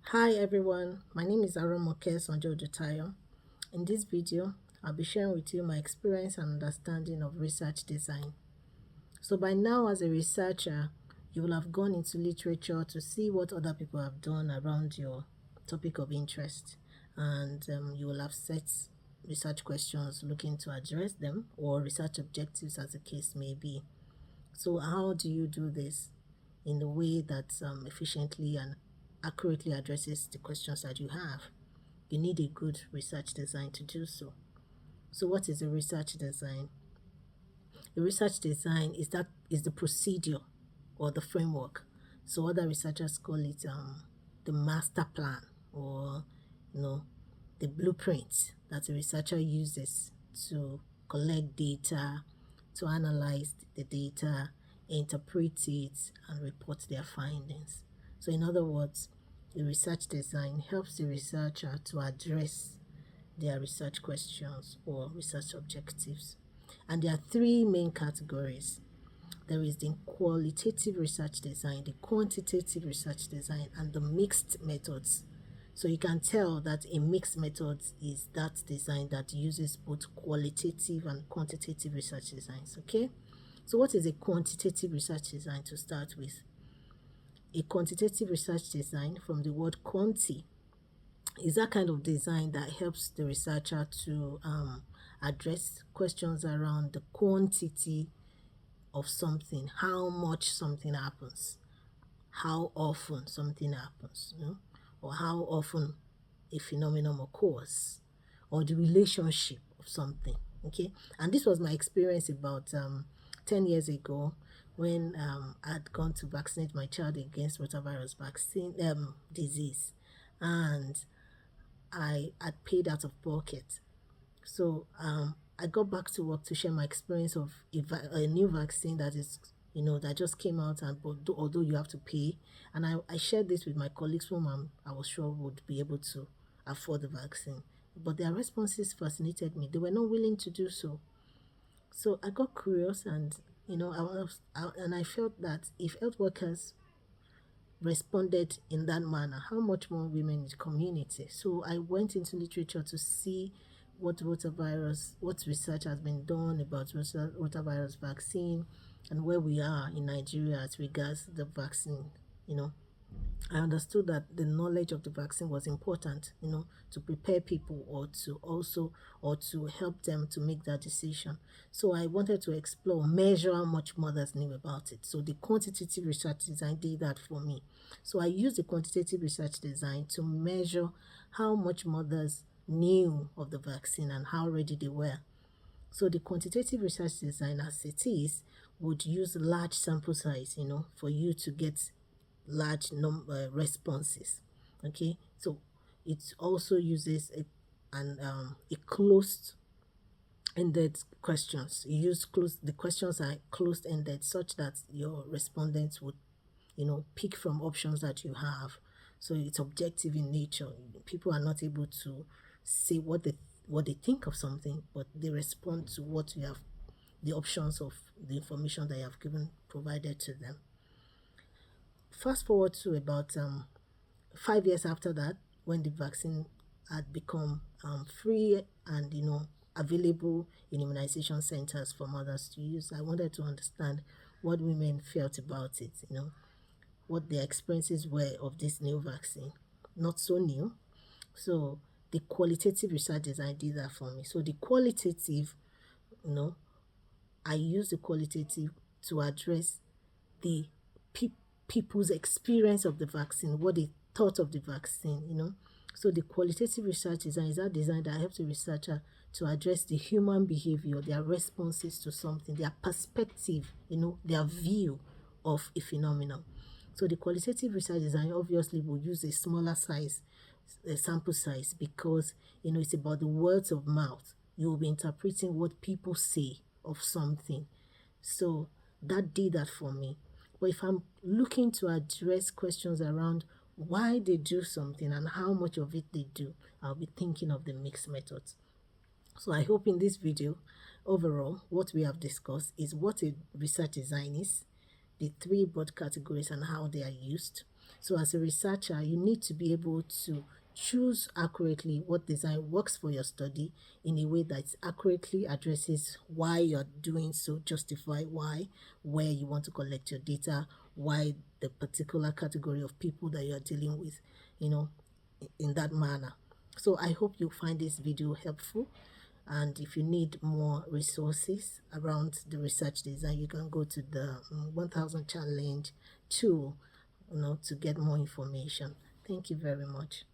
Hi everyone, my name is Aromoke Sanjo-Odutayo. In this video, I'll be sharing with you my experience and understanding of research design. So by now, as a researcher, you will have gone into literature to see what other people have done around your topic of interest, and you will have set research questions looking to address them or research objectives as the case may be. So how do you do this in a way that efficiently and accurately addresses the questions that you have? You need a good research design to do so. So what is a research design? A research design is the procedure or the framework. So other researchers call it the master plan, or you know the blueprint that a researcher uses to collect data, to analyze the data, interpret it, and report their findings. So in other words, a research design helps the researcher to address their research questions or research objectives. And there are three main categories. There is the qualitative research design, the quantitative research design, and the mixed methods. So you can tell that a mixed method is that design that uses both qualitative and quantitative research designs. Okay, so what is a quantitative research design to start with? A quantitative research design, from the word quanti, is that kind of design that helps the researcher to address questions around the quantity of something, how much something happens, how often something happens, or how often a phenomenon occurs, or the relationship of something. Okay, and this was my experience about 10 years ago when I'd gone to vaccinate my child against rotavirus vaccine disease, and I had paid out of pocket. So I got back to work to share my experience of a new vaccine that is, that just came out, and although you have to pay, and I shared this with my colleagues whom I was sure would be able to afford the vaccine. But their responses fascinated me. They were not willing to do so. So I got curious, and I felt that if health workers responded in that manner, how much more women in the community? So I went into literature to see what research has been done about rotavirus vaccine, and where we are in Nigeria as regards the vaccine. You know, I understood that the knowledge of the vaccine was important, to prepare people, or to help them to make that decision. So I wanted to explore, measure how much mothers knew about it. So the quantitative research design did that for me. So I used the quantitative research design to measure how much mothers knew of the vaccine and how ready they were. So the quantitative research design, as it is, would use large sample size, for you to get large number responses. Okay, so it also uses a closed ended questions. You use the questions are closed ended such that your respondents would pick from options that you have. So it's objective in nature. People are not able to say what they think of something, but they respond to what you have, the options of the information that you have given provided to them. Fast forward to about 5 years after that, when the vaccine had become free and available in immunization centers for mothers to use, I wanted to understand what women felt about it, what their experiences were of this new vaccine. Not so new. So the qualitative research design did that for me. So the qualitative, you know, I use the qualitative to address the people's experience of the vaccine, what they thought of the vaccine. So the qualitative research design is that design that helps the researcher to address the human behavior, their responses to something, their perspective, their view of a phenomenon. So the qualitative research design obviously will use a smaller size, a sample size, because it's about the words of mouth. You will be interpreting what people say of something. So that did that for me. But if I'm looking to address questions around why they do something and how much of it they do, I'll be thinking of the mixed methods. So I hope in this video, overall, what we have discussed is what a research design is, the three broad categories and how they are used, So as a researcher, you need to be able to choose accurately what design works for your study in a way that accurately addresses why you're doing so, justify why, where you want to collect your data, why the particular category of people that you're dealing with, in that manner. So I hope you find this video helpful. And if you need more resources around the research design, you can go to the 1000 challenge tool, to get more information. Thank you very much.